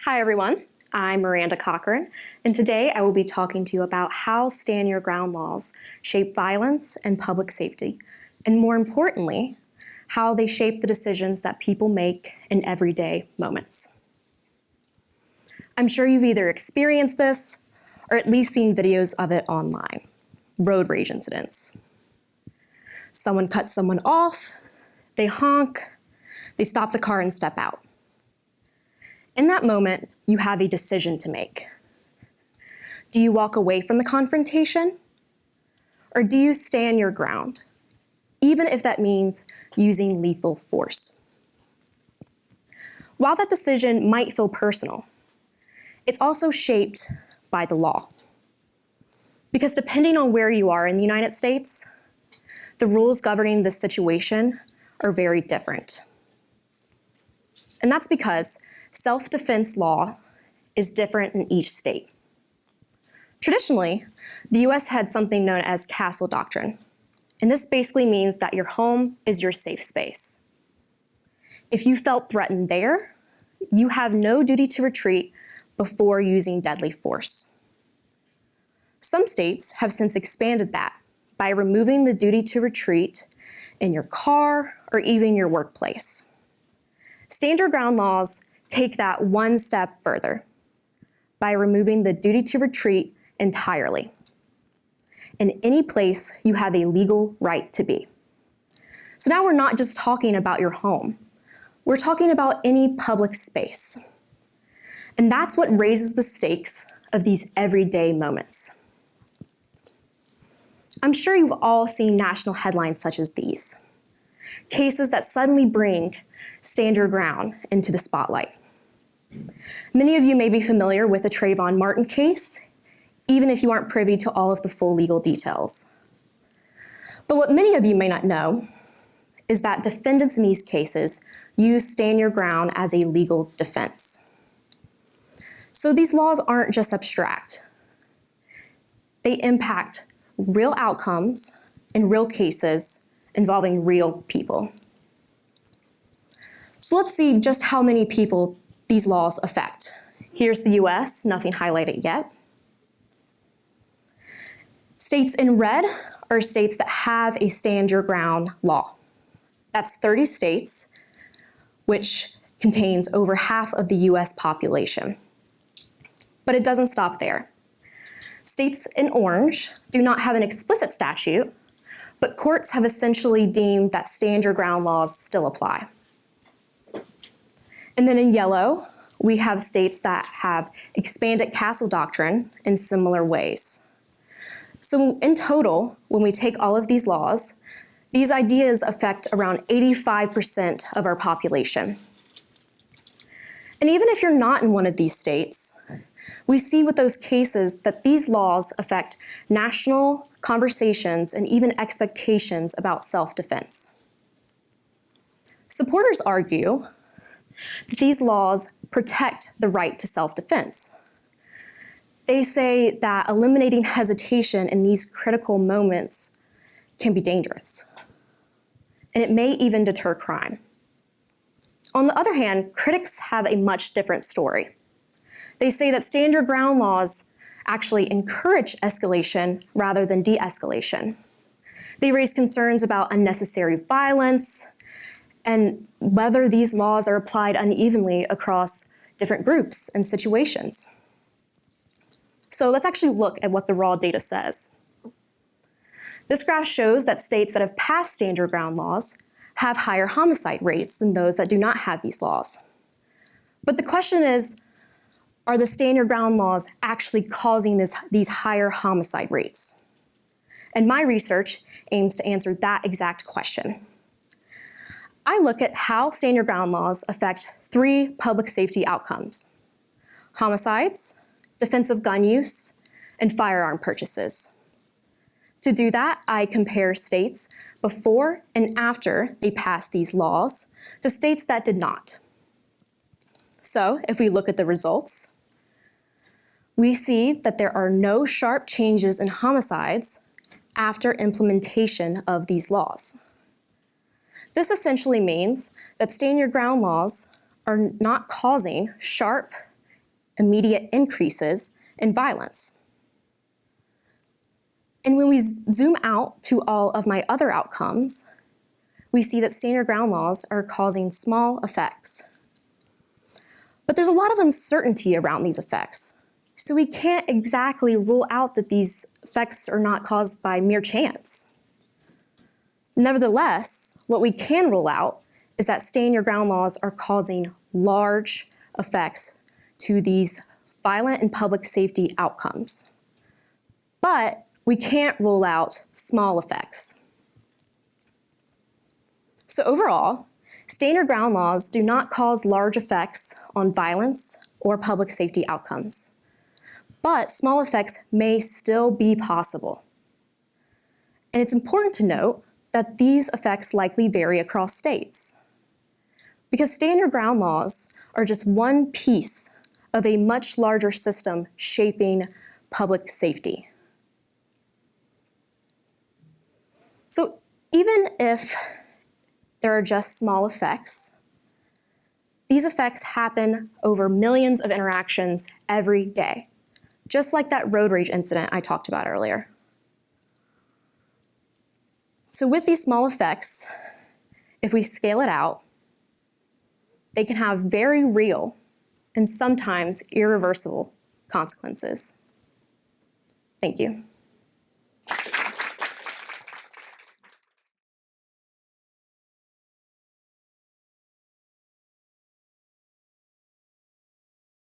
Hi everyone, I'm Miranda Cochran, and today I will be talking to you about how stand your ground laws shape violence and public safety, and more importantly, how they shape the decisions that people make in everyday moments. I'm sure you've either experienced this or at least seen videos of it online. Road rage incidents. Someone cuts someone off, they honk, they stop the car and step out. In that moment, you have a decision to make. Do you walk away from the confrontation? Or do you stand your ground, even if that means using lethal force? While that decision might feel personal, it's also shaped by the law. Because depending on where you are in the United States, the rules governing this situation are very different. And that's because self-defense law is different in each state. Traditionally, the US had something known as castle doctrine, and this basically means that your home is your safe space. If you felt threatened there, you have no duty to retreat before using deadly force. Some states have since expanded that by removing the duty to retreat in your car or even your workplace. Stand your ground laws take that one step further by removing the duty to retreat entirely. In any place you have a legal right to be. So now we're not just talking about your home. We're talking about any public space. And that's what raises the stakes of these everyday moments. I'm sure you've all seen national headlines such as these. Cases that suddenly bring stand your ground into the spotlight. Many of you may be familiar with the Trayvon Martin case, even if you aren't privy to all of the full legal details. But what many of you may not know is that defendants in these cases use stand your ground as a legal defense. So these laws aren't just abstract. They impact real outcomes in real cases involving real people. So let's see just how many people these laws affect. Here's the US, nothing highlighted yet. States in red are states that have a stand your ground law. That's 30 states, which contains over half of the US population. But it doesn't stop there. States in orange do not have an explicit statute, but courts have essentially deemed that stand your ground laws still apply. And then in yellow, we have states that have expanded castle doctrine in similar ways. So in total, when we take all of these laws, these ideas affect around 85% of our population. And even if you're not in one of these states, we see with those cases that these laws affect national conversations and even expectations about self-defense. Supporters argue that these laws protect the right to self-defense. They say that eliminating hesitation in these critical moments can be dangerous, and it may even deter crime. On the other hand, critics have a much different story. They say that stand your ground laws actually encourage escalation rather than de-escalation. They raise concerns about unnecessary violence and whether these laws are applied unevenly across different groups and situations. So let's actually look at what the raw data says. This graph shows that states that have passed stand your ground laws have higher homicide rates than those that do not have these laws. But the question is, are the stand your ground laws actually causing these higher homicide rates? And my research aims to answer that exact question. I look at how stand your ground laws affect 3 public safety outcomes: homicides, defensive gun use, and firearm purchases. To do that, I compare states before and after they passed these laws to states that did not. So if we look at the results, we see that there are no sharp changes in homicides after implementation of these laws. This essentially means that stand your ground laws are not causing sharp immediate increases in violence. And when we zoom out to all of my other outcomes, we see that stand your ground laws are causing small effects. But there's a lot of uncertainty around these effects, so we can't exactly rule out that these effects are not caused by mere chance. Nevertheless, what we can rule out is that stand your ground laws are causing large effects to these violent and public safety outcomes. But we can't rule out small effects. So overall, stand your ground laws do not cause large effects on violence or public safety outcomes, but small effects may still be possible. And it's important to note that these effects likely vary across states, because stand your ground laws are just one piece of a much larger system shaping public safety. So even if there are just small effects, these effects happen over millions of interactions every day, just like that road rage incident I talked about earlier. So with these small effects, if we scale it out, they can have very real and sometimes irreversible consequences. Thank you.